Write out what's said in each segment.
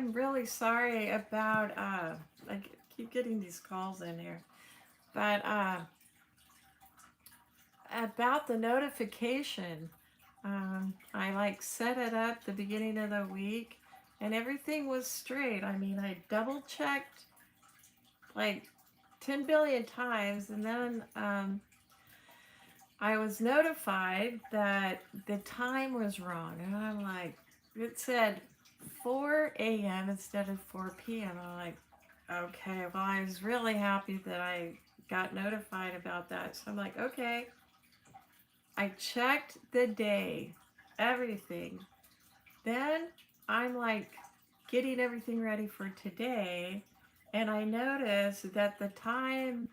I'm really sorry about I keep getting these calls in here. But about the notification, I like set it up the beginning of the week and everything was straight. I mean, I double checked like 10 billion times, and then I was notified that the time was wrong. And I'm like, it said 4 a.m. instead of 4 p.m. I'm like, okay, well, I was really happy that I got notified about that. So I'm like, okay. I checked the day, everything. Then I'm like getting everything ready for today, and I noticed that the time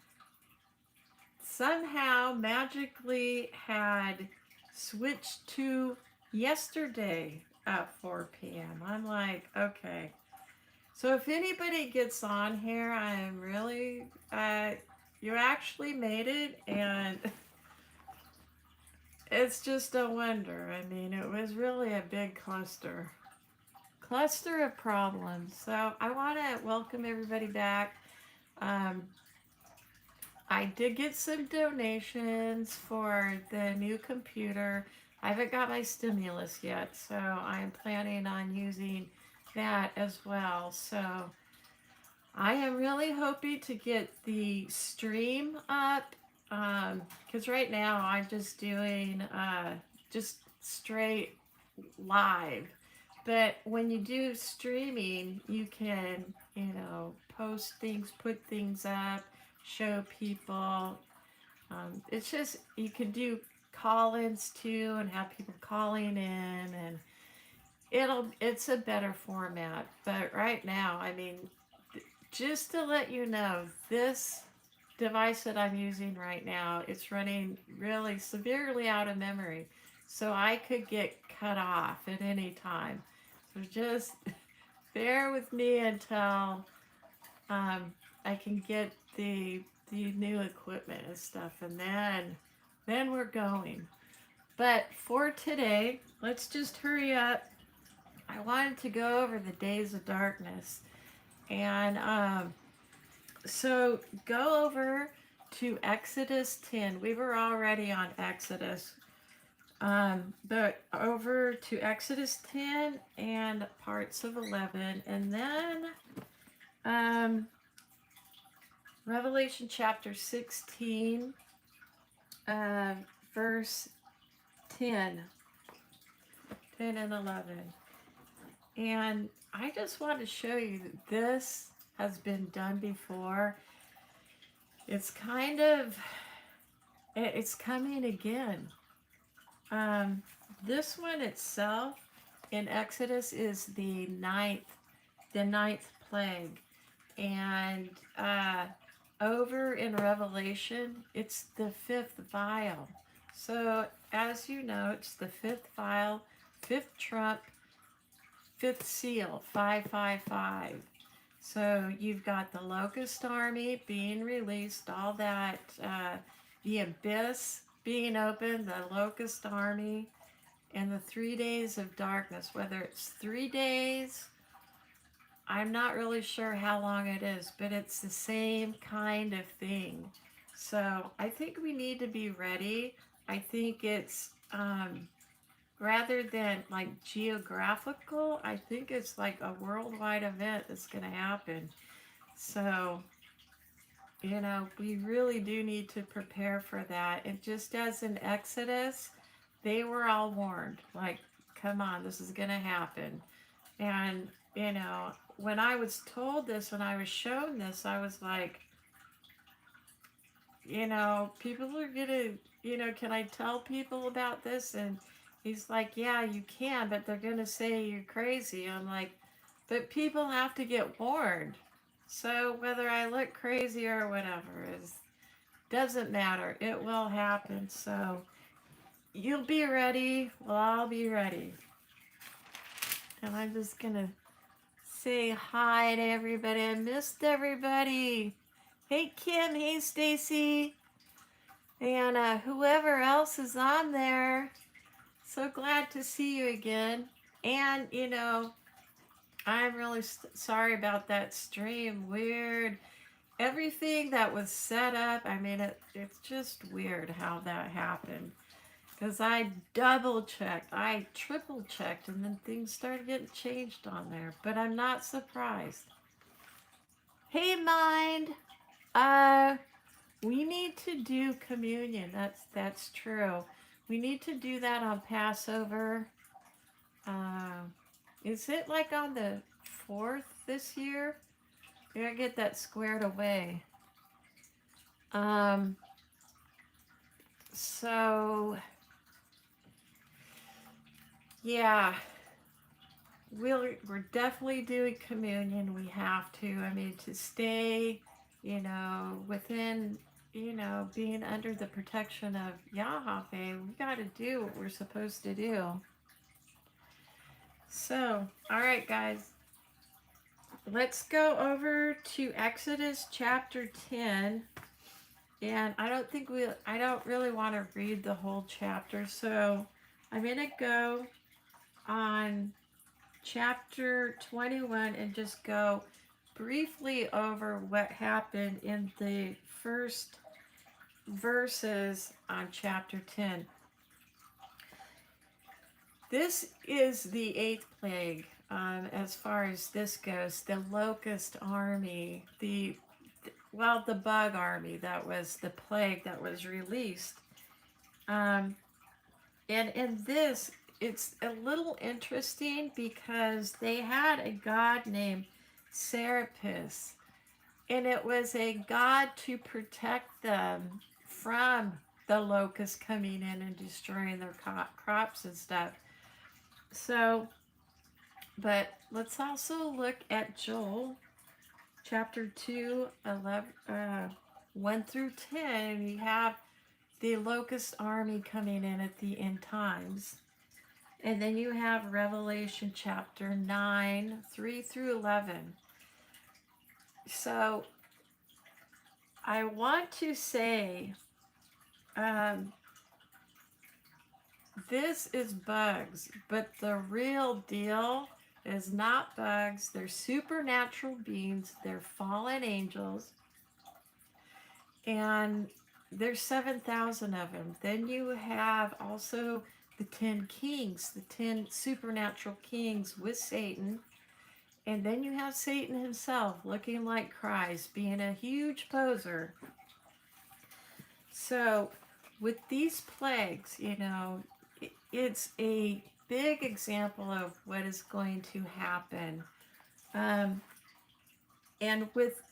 somehow magically had switched to yesterday at 4 p.m. I'm like, okay. So if anybody gets on here, I'm really, you actually made it, and it's just a wonder. I mean, it was really a big cluster of problems. So I want to welcome everybody back. Um, I did get some donations for the new computer. I haven't got my stimulus yet, so I'm planning on using that as well. So I am really hoping to get the stream up, because right now I'm just doing just straight live. But when you do streaming, you can, post things, put things up, show people. It's just, you can do call-ins too and have people calling in, and it's a better format. But right now, I mean, just to let you know, this device that I'm using right now, it's running really severely out of memory. So I could get cut off at any time. So just bear with me until I can get the new equipment and stuff, and then we're going. But for today, let's just hurry up. I wanted to go over the days of darkness, and so go over to Exodus 10. We were already on Exodus, but over to Exodus 10 and parts of 11, and then um, Revelation chapter 16, uh, verse 10, 10 and 11. And I just want to show you that this has been done before. It's kind of, it's coming again. This one itself in Exodus is the ninth plague. And over in Revelation, it's the fifth vial. So as you know, it's the fifth vial, fifth trump, fifth seal, 555. So you've got the locust army being released, all that, the abyss being opened, the locust army, and the 3 days of darkness. Whether it's 3 days, I'm not really sure how long it is, but it's the same kind of thing. So I think we need to be ready. I think it's rather than like geographical, I think it's like a worldwide event that's going to happen. So, we really do need to prepare for that. And just as in Exodus, they were all warned, like, come on, this is going to happen. And, when I was told this, when I was shown this, I was like, people are going to, can I tell people about this? And he's like, yeah, you can, but they're going to say you're crazy. I'm like, but people have to get warned. So whether I look crazy or whatever doesn't matter. It will happen. So you'll be ready. Well, I'll be ready. And I'm just going to say hi to everybody. I missed everybody. Hey, Kim. Hey, Stacy. And whoever else is on there. So glad to see you again. And, I'm really sorry about that stream. Weird. Everything that was set up, I mean, it's just weird how that happened. Because I double checked, I triple checked, and then things started getting changed on there. But I'm not surprised. Hey, Mind! Uh, we need to do communion. That's true. We need to do that on Passover. Uh, is it like on the 4th this year? We gotta get that squared away. Um, so yeah, we're definitely doing communion. We have to. I mean, to stay, within, being under the protection of Yahweh, we got to do what we're supposed to do. So, all right, guys, let's go over to Exodus chapter 10. And I don't really want to read the whole chapter, so I'm going to go on chapter 21 and just go briefly over what happened in the first verses on chapter 10. This is the 8th plague, as far as this goes, the locust army, the bug army. That was the plague that was released. And in this, it's a little interesting because they had a god named Serapis, and it was a god to protect them from the locusts coming in and destroying their crops and stuff. So, but let's also look at Joel chapter 2, 1 through 10. You have the locust army coming in at the end times. And then you have Revelation chapter 9, 3 through 11. So I want to say this is bugs, but the real deal is not bugs. They're supernatural beings. They're fallen angels. And there's 7,000 of them. Then you have also the 10 kings, the 10 supernatural kings with Satan. And then you have Satan himself looking like Christ, being a huge poser. So with these plagues, it's a big example of what is going to happen. And with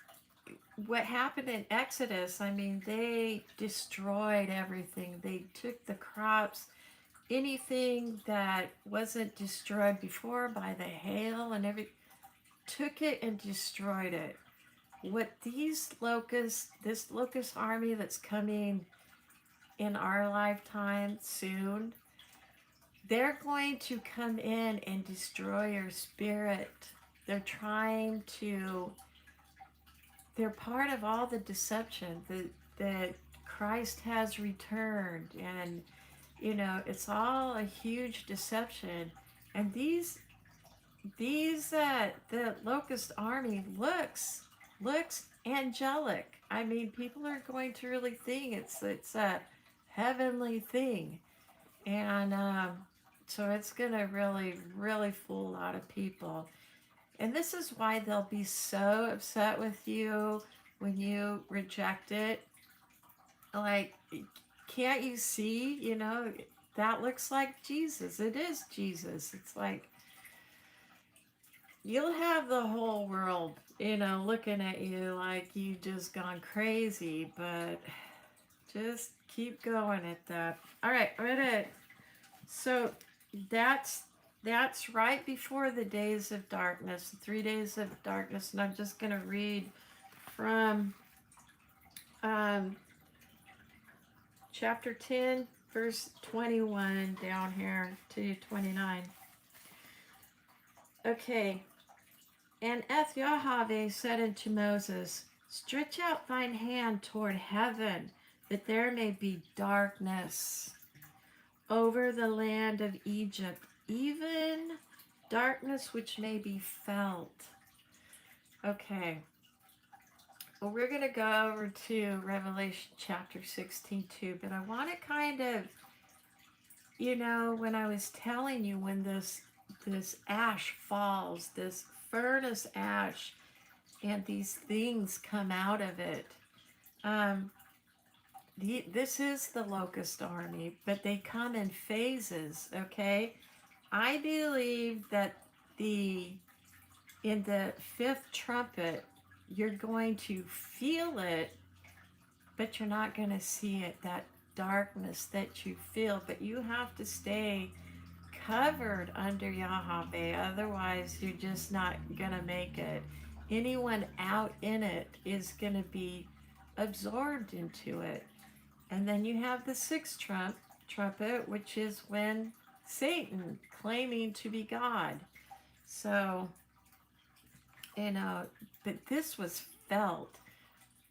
what happened in Exodus, I mean, they destroyed everything. They took the crops, anything that wasn't destroyed before by the hail and everything, took it and destroyed it. What this locust army that's coming in our lifetime soon, they're going to come in and destroy your spirit. They're part of all the deception that Christ has returned, and it's all a huge deception. And the locust army looks angelic. I mean, people are going to really think it's a heavenly thing, and so it's gonna really fool a lot of people. And this is why they'll be so upset with you when you reject it. Like, can't you see, that looks like Jesus. It is Jesus. It's like, you'll have the whole world, looking at you like you just gone crazy, but just keep going at that. All right, so that's right before the days of darkness, the 3 days of darkness, and I'm just going to read from chapter 10, verse 21 down here to 29. Okay. And Yahweh said unto Moses, stretch out thine hand toward heaven, that there may be darkness over the land of Egypt, even darkness which may be felt. Okay. Well, we're going to go over to Revelation chapter 16 too, but I want to kind of, when I was telling you when this ash falls, this furnace ash, and these things come out of it. This is the locust army, but they come in phases, okay? I believe that in the fifth trumpet, you're going to feel it, but you're not going to see it, that darkness that you feel, but you have to stay covered under Yahweh, otherwise you're just not going to make it. Anyone out in it is going to be absorbed into it. And then you have the sixth trumpet, which is when Satan claiming to be God. So, but this was felt.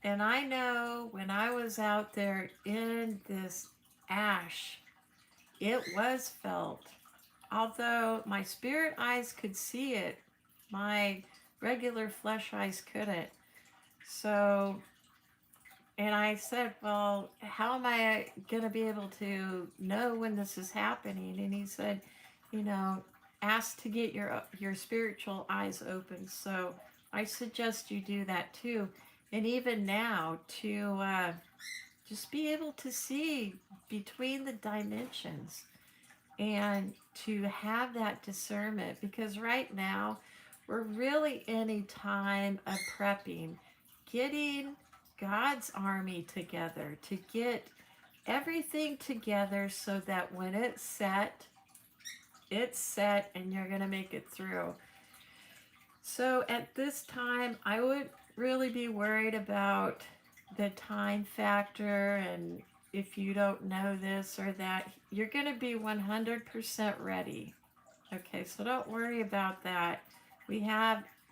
And I know when I was out there in this ash, it was felt. Although my spirit eyes could see it, my regular flesh eyes couldn't. So, and I said, well, how am I going to be able to know when this is happening? And he said, ask to get your spiritual eyes open. So I suggest you do that too. And even now, to just be able to see between the dimensions and to have that discernment, because right now we're really in a time of prepping, getting God's army together, to get everything together so that when it's set and you're going to make it through. So at this time, I would really be worried about the time factor, and if you don't know this or that, you're going to be 100% ready. Okay, so don't worry about that.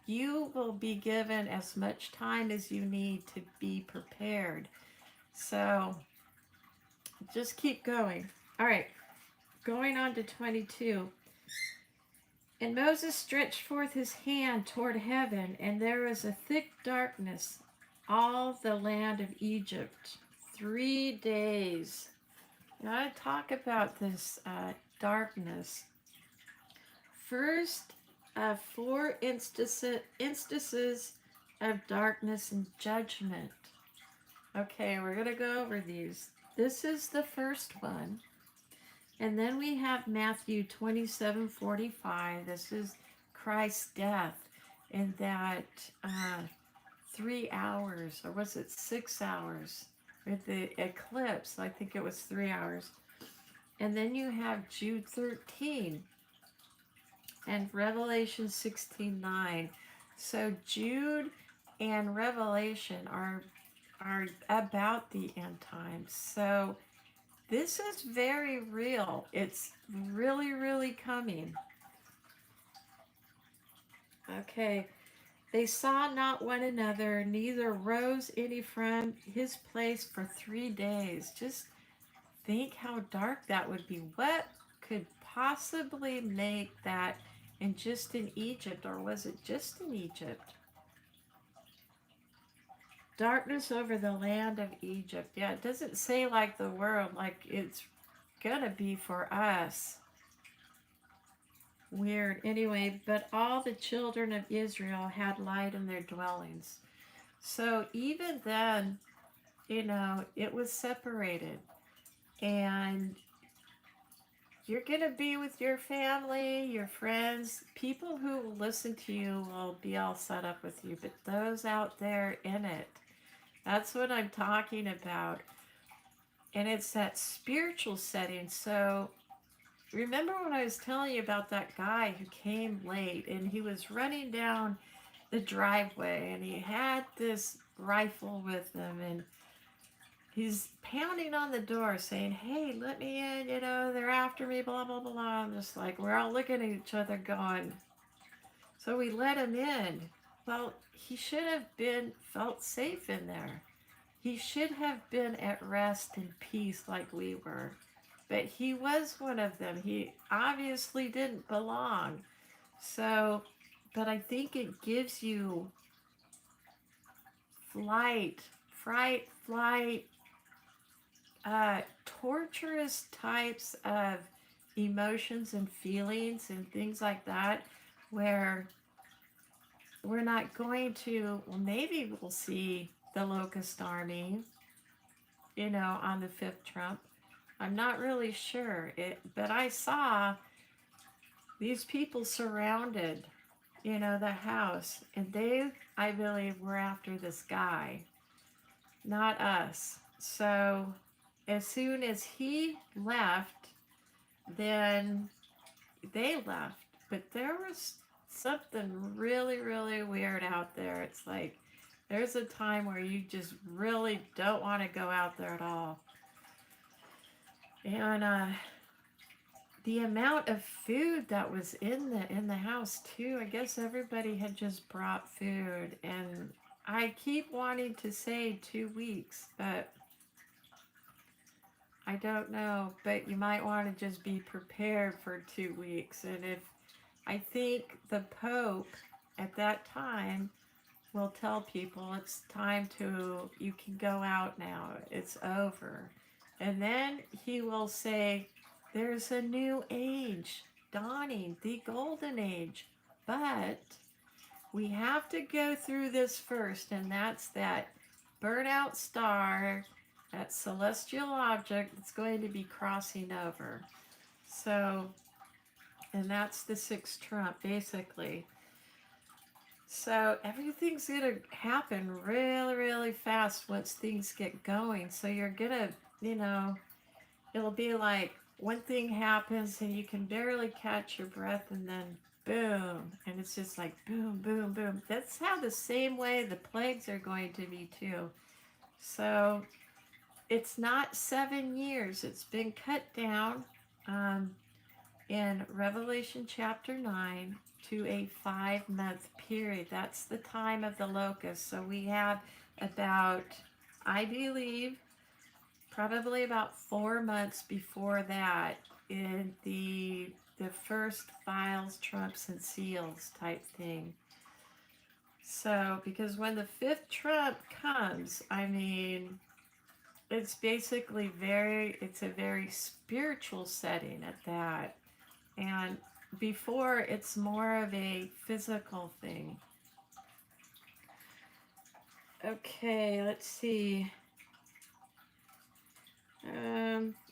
You will be given as much time as you need to be prepared. So just keep going. All right, going on to 22. And Moses stretched forth his hand toward heaven, and there was a thick darkness all the land of Egypt 3 days. Now I talk about this darkness. First, 4 instances of darkness and judgment. Okay, we're going to go over these. This is the first one. And then we have Matthew 27:45. This is Christ's death in that 3 hours, or was it 6 hours? With the eclipse, I think it was 3 hours. And then you have Jude 13 and Revelation 16:9. So Jude and Revelation are about the end times. So this is very real. It's really, really coming. Okay. They saw not one another, neither rose any from his place for 3 days. Just think how dark that would be. What could possibly make that just in Egypt, or was it just in Egypt? Darkness over the land of Egypt. Yeah, it doesn't say like the world, like it's gonna be for us. Weird. Anyway, but all the children of Israel had light in their dwellings. So even then, it was separated. And you're going to be with your family, your friends, people who will listen to you will be all set up with you. But those out there in it, that's what I'm talking about. And it's that spiritual setting. So remember when I was telling you about that guy who came late and he was running down the driveway and he had this rifle with him and he's pounding on the door saying, hey, let me in, they're after me, blah, blah, blah. I'm just like, we're all looking at each other going, so we let him in. Well, he should have felt safe in there. He should have been at rest and peace like we were. But he was one of them. He obviously didn't belong. So, but I think it gives you flight, torturous types of emotions and feelings and things like that, where we're not going to, well, maybe we'll see the locust army, on the fifth Trump. I'm not really sure. But I saw these people surrounded, the house, and they, I believe, were after this guy, not us. So as soon as he left, then they left. But there was something really, really weird out there. It's like there's a time where you just really don't want to go out there at all. And the amount of food that was in the house too. I guess everybody had just brought food, and I keep wanting to say 2 weeks, but I don't know. But you might want to just be prepared for 2 weeks. And if I think the Pope at that time will tell people it's time to, you can go out now, it's over. And then he will say, there's a new age dawning, the golden age. But we have to go through this first, and that's that burnout star, that celestial object that's going to be crossing over. So, and that's the sixth trump, basically. So everything's going to happen really, really fast once things get going. So you're going to, it'll be like one thing happens and you can barely catch your breath, and then boom. And it's just like boom, boom, boom. That's how the same way the plagues are going to be too. So it's not 7 years. It's been cut down in Revelation chapter 9 to a 5-month period. That's the time of the locust. So we have about, I believe, probably about 4 months before that in the first vials, trumps, and seals type thing. So, because when the fifth trump comes, I mean, it's basically it's a very spiritual setting at that. And before, it's more of a physical thing. Okay, let's see.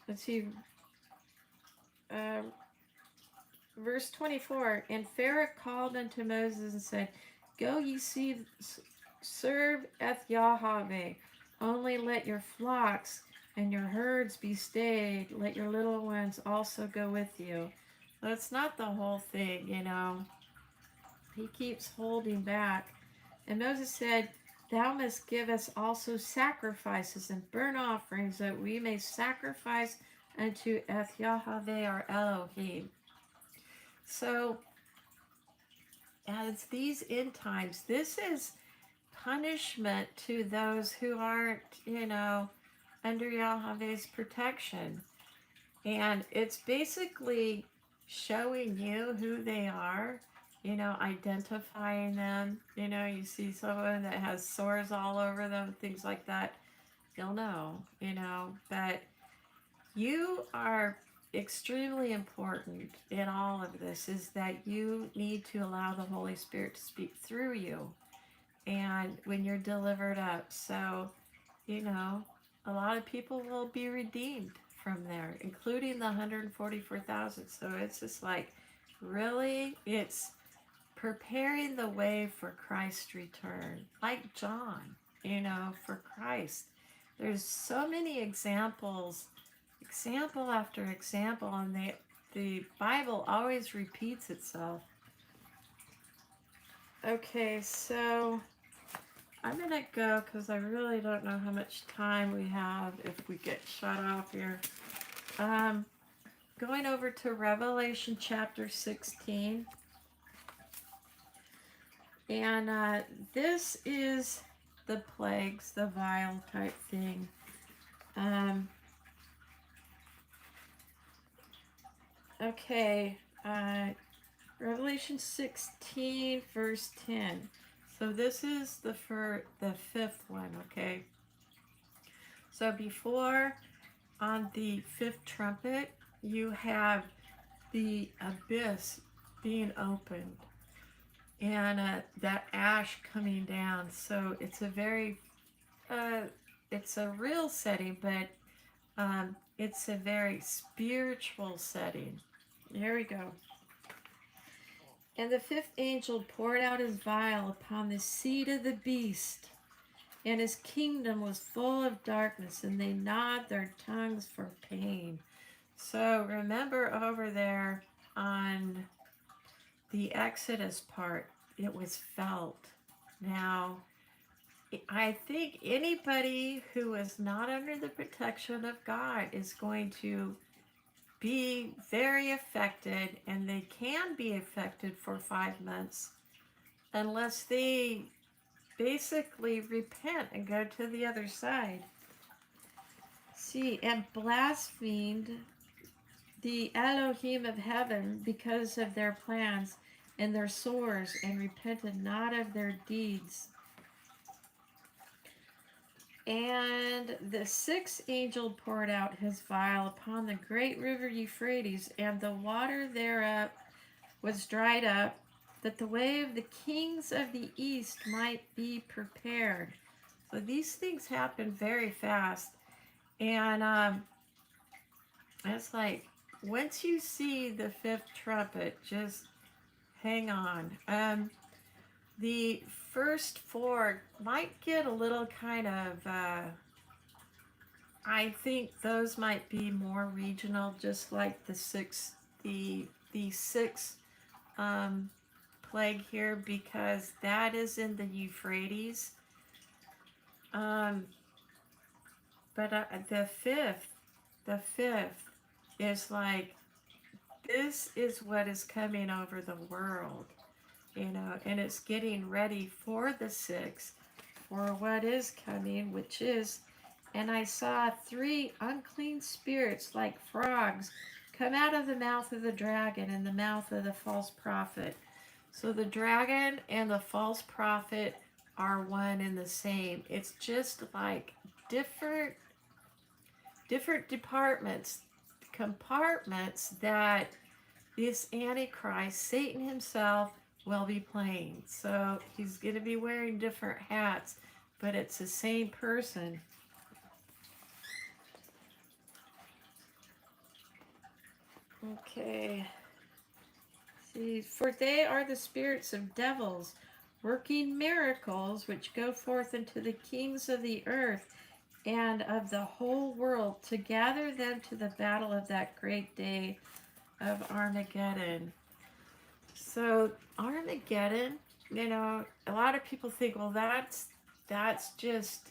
Let's see. Verse 24. And Pharaoh called unto Moses and said, Go ye serve eth Yahweh. Only let your flocks and your herds be stayed. Let your little ones also go with you. That's not the whole thing, He keeps holding back. And Moses said, Thou must give us also sacrifices and burnt offerings, that we may sacrifice unto eth Yahweh our Elohim. So, as these end times, this is punishment to those who aren't, under Yahweh's protection. And it's basically showing you who they are, identifying them. You see someone that has sores all over them, things like that, you'll know, but you are extremely important in all of this, is that you need to allow the Holy Spirit to speak through you, and when you're delivered up. So, a lot of people will be redeemed from there, including the 144,000. So it's just like, really, it's preparing the way for Christ's return, like John, for Christ. There's so many example after example, and the Bible always repeats itself. Okay, so I'm going to go because I really don't know how much time we have if we get shut off here. Going over to Revelation chapter 16. And this is the plagues, the vial type thing. Okay, Revelation 16, verse 10. So this is the fifth one, okay? So before, on the fifth trumpet, you have the abyss being opened and that ash coming down. So it's a very, it's a real setting, but it's a very spiritual setting. Here we go. And the fifth angel poured out his vial upon the seat of the beast, and his kingdom was full of darkness, and they gnawed their tongues for pain. So remember over there on the Exodus part, it was felt. Now, I think anybody who is not under the protection of God is going to be very affected, and they can be affected for 5 months unless they basically repent and go to the other side. See, and blasphemed the Elohim of heaven because of their plans and their sores, and repented not of their deeds. And the sixth angel poured out his vial upon the great river Euphrates, and the water thereof was dried up, that the way of the kings of the east might be prepared. So these things happen very fast. And it's like, once you see the fifth trumpet, just hang on. The first four might get a little kind of, I think those might be more regional, just like the sixth plague here, because that is in the Euphrates. But the fifth is like, this is what is coming over the world, you know, and it's getting ready for the sixth, for what is coming, which is, and I saw 3 unclean spirits like frogs come out of the mouth of the dragon and the mouth of the false prophet. So the dragon and the false prophet are one and the same. It's just like different compartments that this Antichrist, Satan himself, will be playing. So he's going to be wearing different hats, but it's the same person. Okay. See, for they are the spirits of devils, working miracles, which go forth unto the kings of the earth and of the whole world, to gather them to the battle of that great day of Armageddon. So Armageddon, you know, a lot of people think, well, that's just,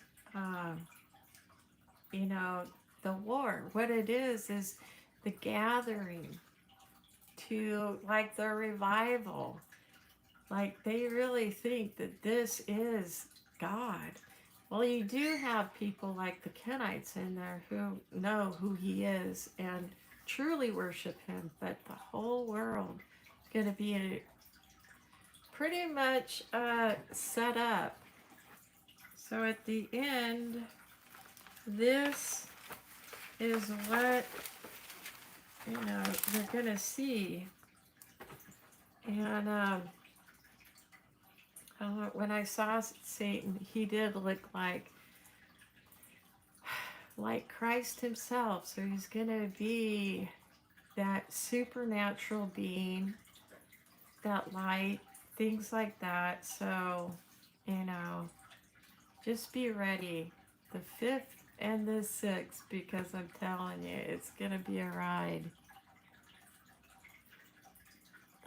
you know, the war. What it is the gathering to, like, the revival. Like, they really think that this is God. Well, you do have people like the Kenites in there who know who he is and truly worship him, but the whole world is going to be pretty much set up. So at the end, this is what, you know, you're going to see. And when I saw Satan, he did look like Christ himself. So he's going to be that supernatural being, that light, things like that. So, you know, just be ready. The 5th and the 6th, because I'm telling you, it's going to be a ride.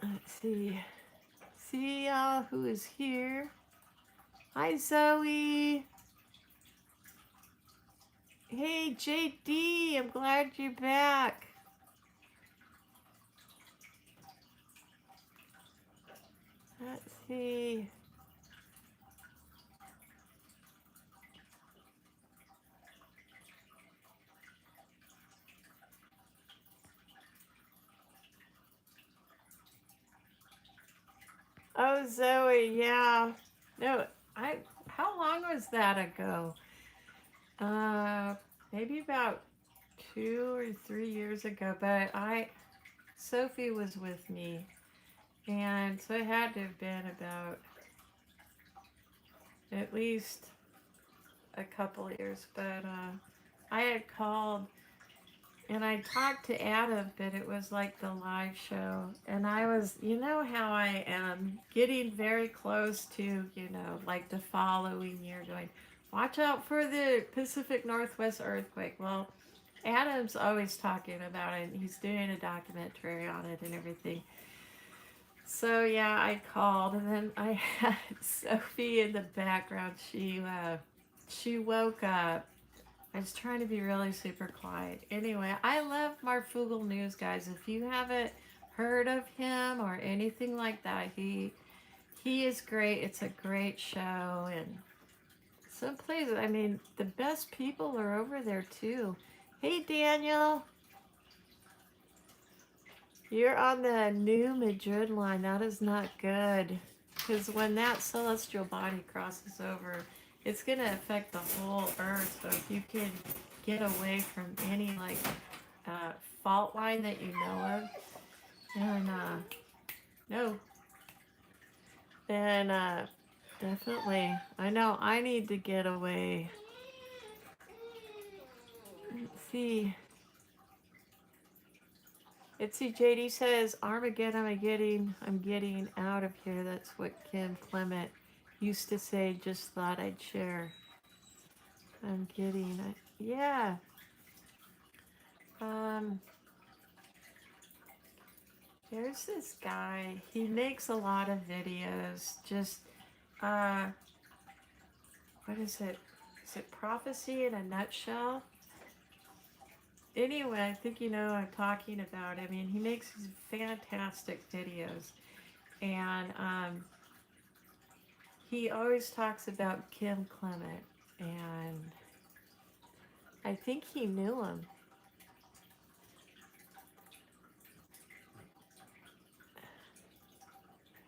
Let's see. See y'all who is here. Hi, Zoe. Hey, JD, I'm glad you're back. Let's see. was Zoe. Yeah. No, how long was that ago? Uh, Maybe about 2 or 3 years ago. But Sophie was with me, and so it had to have been about at least a couple years. But I had called and I talked to Adam, but it was like the live show. And I was, you know how I am, getting very close to, like the following year going, watch out for the Pacific Northwest earthquake. Well, Adam's always talking about it, and he's doing a documentary on it and everything. So yeah, I called, and then I had Sophie in the background. She woke up. I was trying to be really super quiet. Anyway, I love Marfugal News, guys. If you haven't heard of him or anything like that, he is great. It's a great show, and some places. I mean, the best people are over there too. Hey, Daniel, you're on the New Madrid line. That is not good, because when that celestial body crosses over, it's going to affect the whole earth. So if you can get away from any like fault line that you know of, and no, then definitely, I know I need to get away. Let's see. JD says, Armageddon, I'm getting out of here. That's what Kim Clement used to say, just thought I'd share. Yeah. There's this guy, he makes a lot of videos, just, what is it? Is it Prophecy in a Nutshell? Anyway, I think you know what I'm talking about. I mean, he makes these fantastic videos, and he always talks about Kim Clement, and I think he knew him.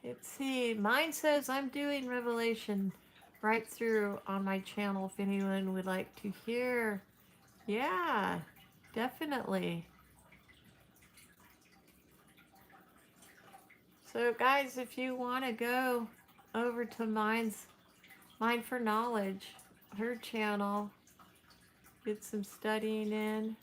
Let's see, mine says I'm doing Revelation right through on my channel if anyone would like to hear. Yeah, definitely. So guys, if you want to go over to Mind for Knowledge, her channel, get some studying in.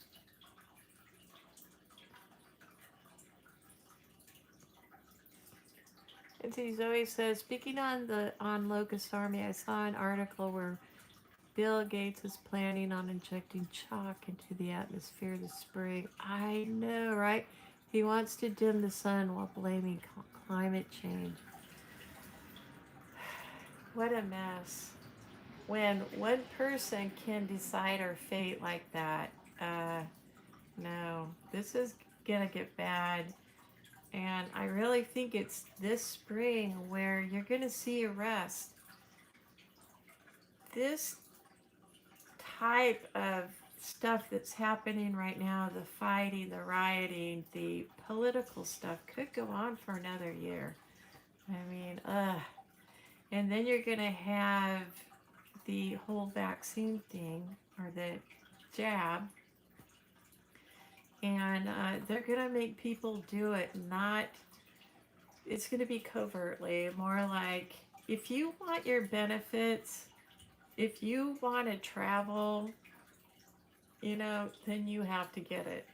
And see, Zoe says, speaking on Locust Army, I saw an article where Bill Gates is planning on injecting chalk into the atmosphere this spring. I know, right? He wants to dim the sun while blaming climate change. What a mess. When one person can decide our fate like that, no, this is gonna get bad. And I really think it's this spring where you're gonna see arrest. This type of stuff that's happening right now, the fighting, the rioting, the political stuff, could go on for another year. I mean, and then you're gonna have the whole vaccine thing, or the jab, and they're gonna make people do it. It's gonna be covertly, more like, if you want your benefits, if you want to travel, then you have to get it.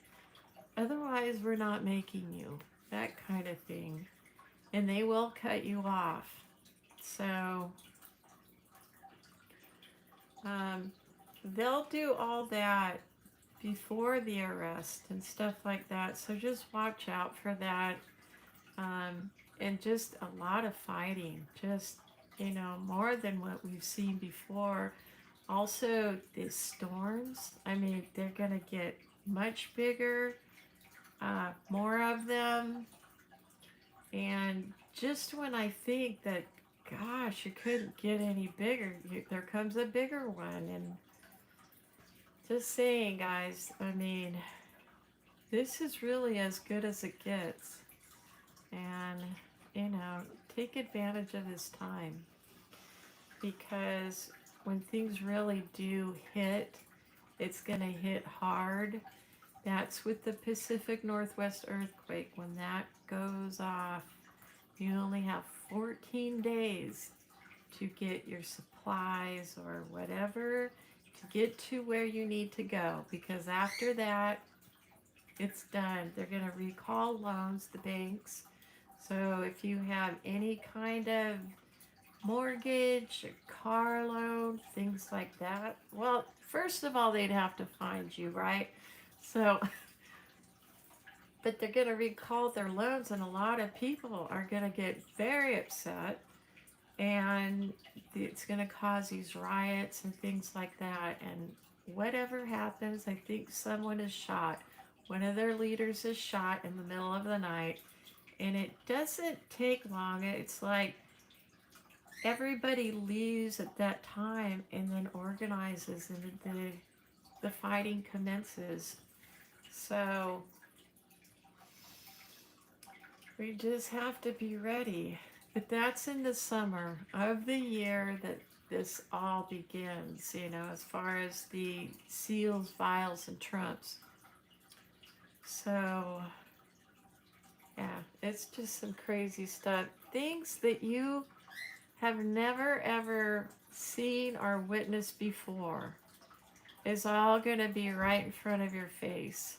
Otherwise, we're not making you. That kind of thing. And they will cut you off. So, they'll do all that before the arrest and stuff like that. So just watch out for that. And just a lot of fighting. Just, more than what we've seen before. Also, the storms, I mean, they're going to get much bigger, more of them. And just when I think that, gosh, it couldn't get any bigger, there comes a bigger one. And just saying, guys, I mean, this is really as good as it gets. And, take advantage of this time, because when things really do hit, it's going to hit hard. That's with the Pacific Northwest earthquake. When that goes off, you only have 14 days to get your supplies or whatever to get to where you need to go, because after that, it's done. They're going to recall loans, the banks. So if you have any kind of mortgage, a car loan, things like that, well, first of all, they'd have to find you, right? So, but they're going to recall their loans, and a lot of people are going to get very upset, and it's going to cause these riots and things like that. And whatever happens, I think someone is shot. One of their leaders is shot in the middle of the night, and it doesn't take long. It's like everybody leaves at that time and then organizes, and the fighting commences. So we just have to be ready. But that's in the summer of the year that this all begins, as far as the seals, vials, and trumps. So, yeah, it's just some crazy stuff. Things that you have never ever seen or witnessed before is all going to be right in front of your face.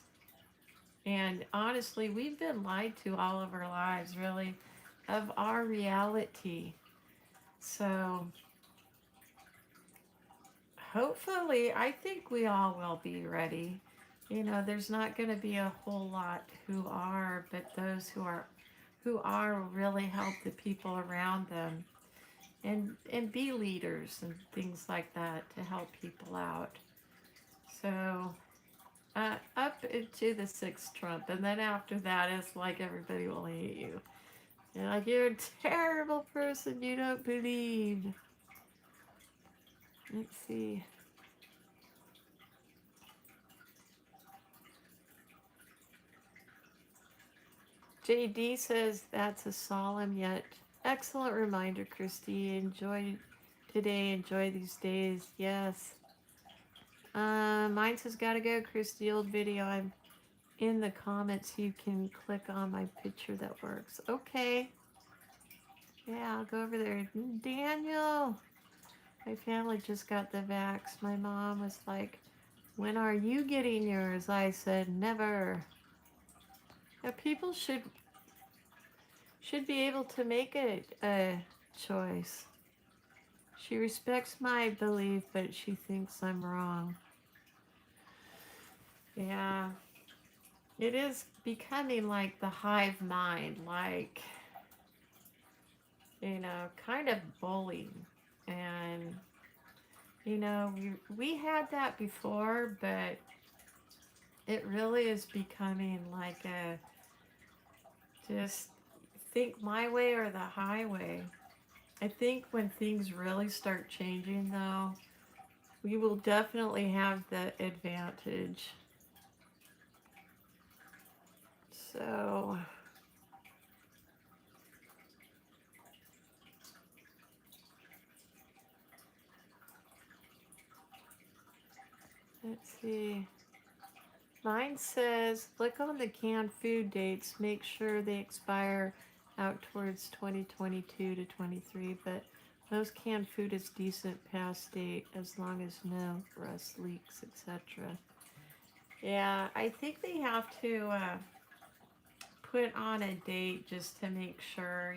And honestly, we've been lied to all of our lives, really, of our reality. So hopefully, I think we all will be ready. There's not going to be a whole lot who are, but those who are will really help the people around them, and be leaders and things like that to help people out. So up into the sixth trump, and then after that, it's like everybody will hate you. You're like, you're a terrible person, you don't believe. Let's see. JD says that's a solemn yet excellent reminder, Christy. Enjoy today, enjoy these days. Yes. Mine says gotta go, Christy. Old video. I'm in the comments. You can click on my picture that works. Okay. Yeah, I'll go over there. Daniel. My family just got the vax. My mom was like, when are you getting yours? I said, never. Yeah, people should be able to make a choice. She respects my belief, but she thinks I'm wrong. Yeah. It is becoming like the hive mind, like, kind of bullying. And, we had that before, but it really is becoming like a just think my way or the highway. I think when things really start changing, though, we will definitely have the advantage. So, let's see. Mine says, look on the canned food dates. Make sure they expire out towards 2022 to 23, but most canned food is decent past date as long as no rust, leaks, etc. Yeah, I think they have to put on a date just to make sure,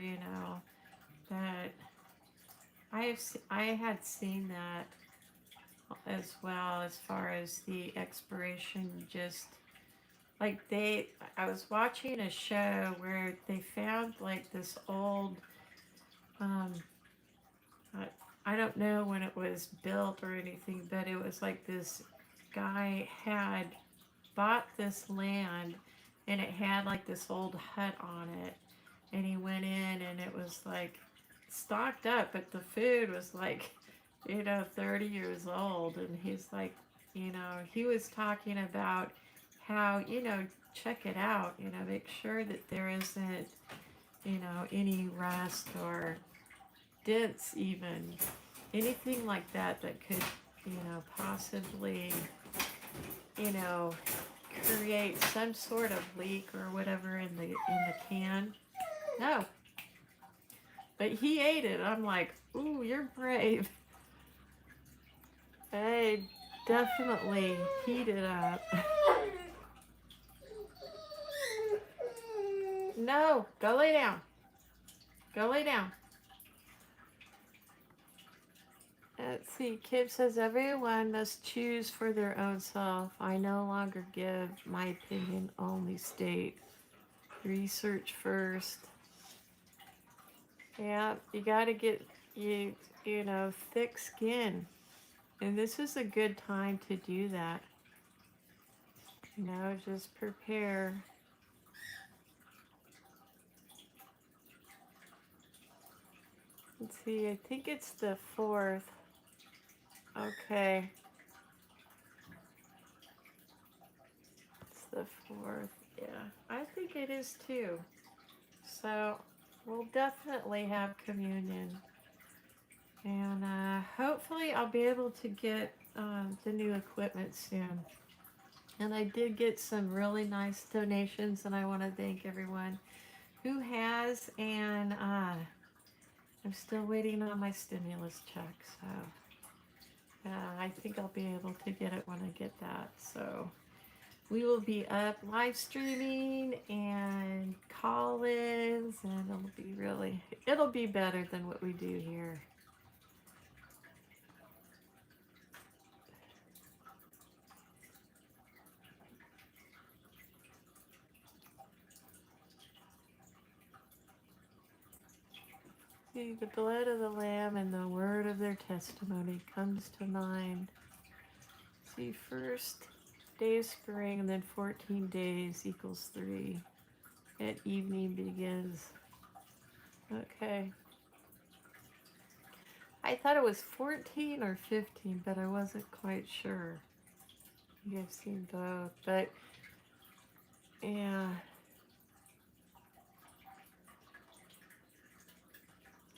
that I had seen that as well, as far as the expiration. Just like I was watching a show where they found like this old, um, I don't know when it was built or anything, but it was like this guy had bought this land, and it had like this old hut on it, and he went in and it was like stocked up, but the food was like 30 years old. And he's like, he was talking about how, check it out, make sure that there isn't any rust or dents, even anything like that that could, possibly, you know, create some sort of leak or whatever in the can. No, but he ate it. I'm like, ooh, you're brave. I definitely heated up. No, go lay down. Go lay down. Let's see. Kip says everyone must choose for their own self. I no longer give my opinion, only state. Research first. Yeah, you gotta get thick skin. And this is a good time to do that. Just prepare. Let's see, I think it's the 4th. Okay. It's the 4th. Yeah, I think it is too. So we'll definitely have communion. And hopefully I'll be able to get the new equipment soon. And I did get some really nice donations, and I want to thank everyone who has. And I'm still waiting on my stimulus check, so I think I'll be able to get it when I get that. So we will be up live streaming and call-ins, and it'll be better than what we do here. See, the blood of the Lamb and the word of their testimony comes to mind. See, first day of spring, and then 14 days equals 3. At evening begins. Okay. I thought it was 14 or 15, but I wasn't quite sure. You have seen both, but yeah.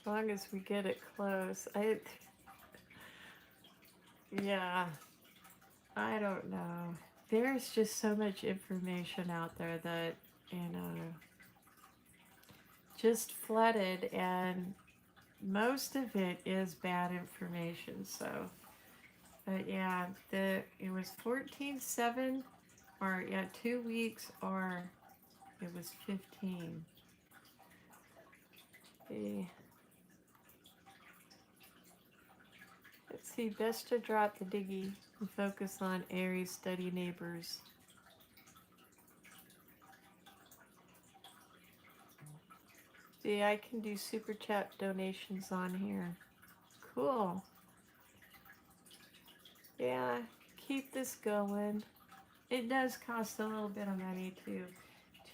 As long as we get it close. Yeah, I don't know. There's just so much information out there that, just flooded, and most of it is bad information. So, but yeah, it was 14/7, or 2 weeks, or it was 15. Let's see, best to drop the diggy and focus on Aries study neighbors. See, I can do super chat donations on here. Cool. Yeah, keep this going. It does cost a little bit of money to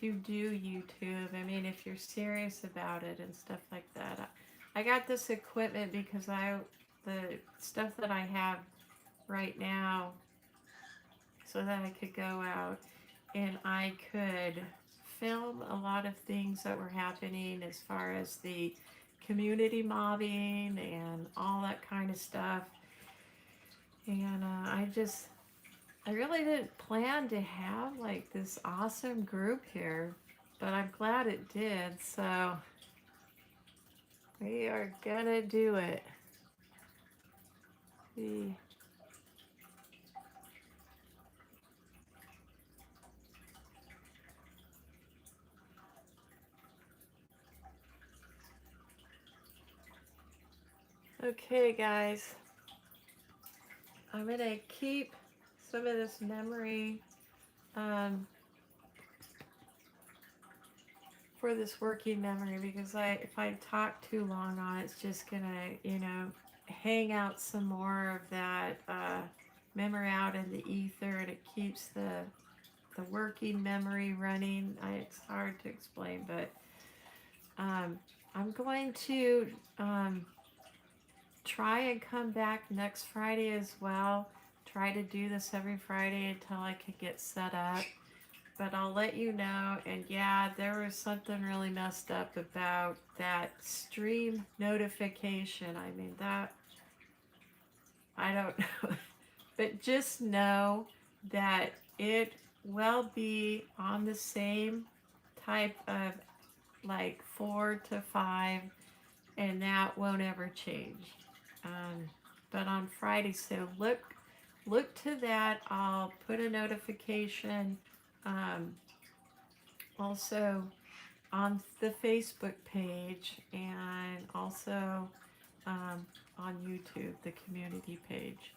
do YouTube. I mean, if you're serious about it and stuff like that. I got this equipment because the stuff that I have right now, so that I could go out and I could film a lot of things that were happening as far as the community mobbing and all that kind of stuff. And I really didn't plan to have like this awesome group here, but I'm glad it did. So we are gonna do it. See. Okay, guys, I'm gonna keep some of this memory for this working memory, because if I talk too long on it, it's just gonna hang out some more of that memory out in the ether, and it keeps the working memory running. It's hard to explain, but I'm going to try and come back next Friday as well. Try to do this every Friday until I can get set up. but I'll let you know. And yeah, there was something really messed up about that stream notification. I mean, that, I don't know. But just know that it will be on the same type of like 4 to 5, and that won't ever change. Um, but on Friday, so look to that. I'll put a notification um, also on the Facebook page, and also on YouTube, the community page.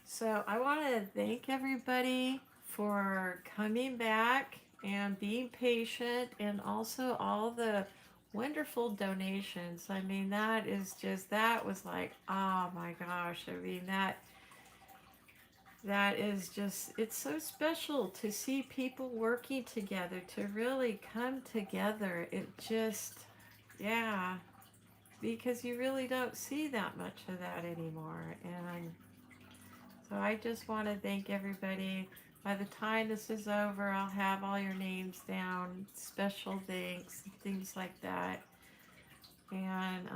So I want to thank everybody for coming back and being patient, and also all the wonderful donations. I mean, that is just, that was like, oh my gosh. I mean, that is just, it's so special to see people working together, to really come together. It just, yeah, because you really don't see that much of that anymore. And so I just want to thank everybody. By the time this is over, I'll have all your names down, special thanks, things like that. And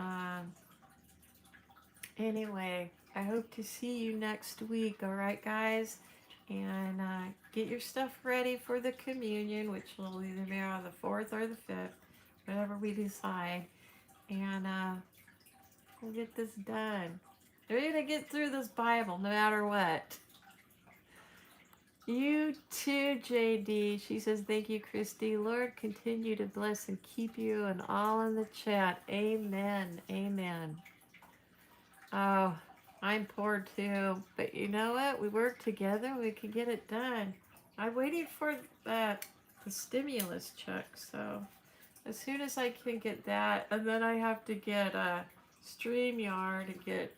anyway, I hope to see you next week, all right, guys? And get your stuff ready for the communion, which will either be on the 4th or the 5th, whatever we decide. And we'll get this done. We're going to get through this Bible no matter what. You too, JD. She says, thank you, Christy. Lord, continue to bless and keep you and all in the chat. Amen. Amen. Oh, I'm poor too. But you know what? We work together. We can get it done. I'm waiting for the stimulus check. So as soon as I can get that, and then I have to get a StreamYard to get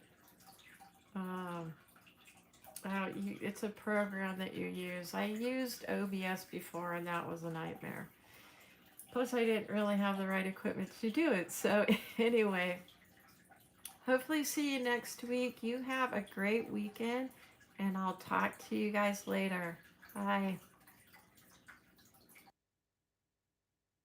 it's a program that you use. I used OBS before, and that was a nightmare. Plus, I didn't really have the right equipment to do it. So anyway, hopefully see you next week. You have a great weekend, and I'll talk to you guys later. Bye.